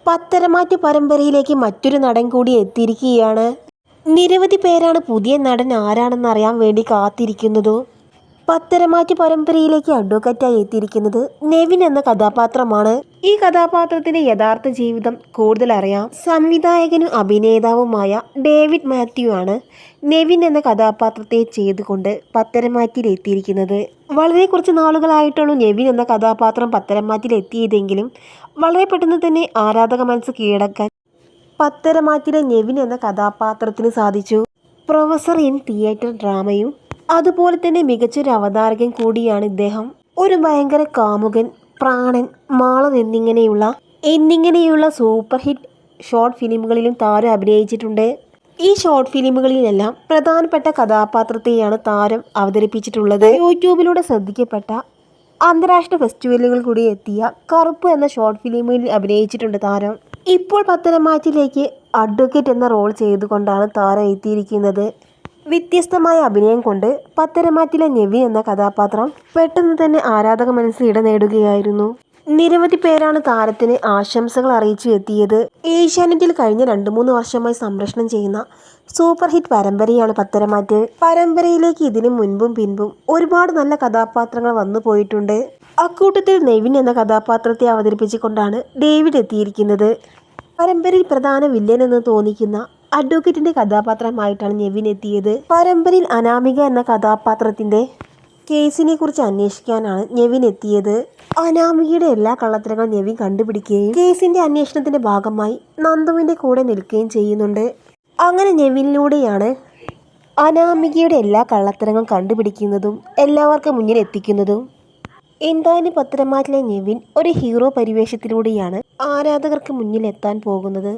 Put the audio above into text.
പത്തരമാറ്റ് പരമ്പരയിലേക്ക് മറ്റൊരു നടൻ കൂടി എത്തിയിരിക്കുകയാണ്. നിരവധി പേരാണ് പുതിയ നടൻ ആരാണെന്നറിയാൻ വേണ്ടി കാത്തിരിക്കുന്നത്. പത്തരമാറ്റ് പരമ്പരയിലേക്ക് അഡ്വക്കറ്റായി എത്തിയിരിക്കുന്നത് നെവിൻ എന്ന കഥാപാത്രമാണ്. ഈ കഥാപാത്രത്തിന്റെ യഥാർത്ഥ ജീവിതം കൂടുതൽ അറിയാം. സംവിധായകനും അഭിനേതാവുമായ ഡേവിഡ് മാത്യു ആണ് നെവിൻ എന്ന കഥാപാത്രത്തെ ചെയ്തുകൊണ്ട് പത്തരമാറ്റിൽ എത്തിയിരിക്കുന്നത്. വളരെ കുറച്ച് നാളുകളായിട്ടുള്ളൂ നെവിൻ എന്ന കഥാപാത്രം പത്തരമാറ്റിൽ എത്തിയതെങ്കിലും വളരെ പെട്ടെന്ന് തന്നെ ആരാധക മനസ്സ് കീഴടക്കാൻ പത്തരമാറ്റിലെ നെവിൻ എന്ന കഥാപാത്രത്തിന് സാധിച്ചു. പ്രൊഫസർ ഇൻ തിയേറ്റർ ഡ്രാമയും അതുപോലെ തന്നെ മികച്ചൊരു അവതാരകൻ കൂടിയാണ് ഇദ്ദേഹം. ഒരു ഭയങ്കര കാമുകൻ, പ്രാണൻ, മാളൻ എന്നിങ്ങനെയുള്ള സൂപ്പർ ഹിറ്റ് ഷോർട്ട് ഫിലിമുകളിലും താരം അഭിനയിച്ചിട്ടുണ്ട്. ഈ ഷോർട്ട് ഫിലിമുകളിലെല്ലാം പ്രധാനപ്പെട്ട കഥാപാത്രത്തെയാണ് താരം അവതരിപ്പിച്ചിട്ടുള്ളത്. യൂട്യൂബിലൂടെ ശ്രദ്ധിക്കപ്പെട്ട അന്താരാഷ്ട്ര ഫെസ്റ്റിവലുകൾ കൂടി എത്തിയ കറുപ്പ് എന്ന ഷോർട്ട് ഫിലിമിൽ അഭിനയിച്ചിട്ടുണ്ട് താരം. ഇപ്പോൾ പത്തരമാറ്റിലേക്ക് അഡ്വക്കേറ്റ് എന്ന റോൾ ചെയ്തുകൊണ്ടാണ് താരം എത്തിയിരിക്കുന്നത്. വ്യത്യസ്തമായ അഭിനയം കൊണ്ട് പത്തരമാറ്റിലെ നെവിൻ എന്ന കഥാപാത്രം പെട്ടെന്ന് തന്നെ ആരാധക മനസ്സിൽ ഇടം നേടുകയായിരുന്നു. നിരവധി പേരാണ് താരത്തിന് ആശംസകൾ അറിയിച്ചു എത്തിയത്. ഏഷ്യാനെറ്റിൽ കഴിഞ്ഞ 2-3 വർഷമായി സംപ്രേഷണം ചെയ്യുന്ന സൂപ്പർ ഹിറ്റ് പരമ്പരയാണ് പത്തരമാറ്റ്. പരമ്പരയിലേക്ക് ഇതിനു മുൻപും പിൻപും ഒരുപാട് നല്ല കഥാപാത്രങ്ങൾ വന്നു പോയിട്ടുണ്ട്. അക്കൂട്ടത്തിൽ നെവിൻ എന്ന കഥാപാത്രത്തെ അവതരിപ്പിച്ചുകൊണ്ടാണ് ഡേവിഡ് എത്തിയിരിക്കുന്നത്. പരമ്പരയിൽ പ്രധാന വില്ലൻ എന്ന് തോന്നിക്കുന്ന അഡ്വക്കേറ്റിന്റെ കഥാപാത്രമായിട്ടാണ് നെവിൻ എത്തിയത്. പരമ്പരയിൽ അനാമിക എന്ന കഥാപാത്രത്തിന്റെ കേസിനെ കുറിച്ച് അന്വേഷിക്കാനാണ് നെവിൻ എത്തിയത്. അനാമികയുടെ എല്ലാ കള്ളത്തരങ്ങളും നെവിൻ കണ്ടുപിടിക്കുകയും കേസിന്റെ അന്വേഷണത്തിന്റെ ഭാഗമായി നന്ദുവിന്റെ കൂടെ നിൽക്കുകയും ചെയ്യുന്നുണ്ട്. അങ്ങനെ നെവിനിലൂടെയാണ് അനാമികയുടെ എല്ലാ കള്ളത്തരങ്ങളും കണ്ടുപിടിക്കുന്നതും എല്ലാവർക്കും മുന്നിൽ എത്തിക്കുന്നതും. എന്തായാലും പത്തരമാറ്റിലെ നെവിൻ ഒരു ഹീറോ പരിവേഷത്തിലൂടെയാണ് ആരാധകർക്ക് മുന്നിൽ എത്താൻ പോകുന്നത്.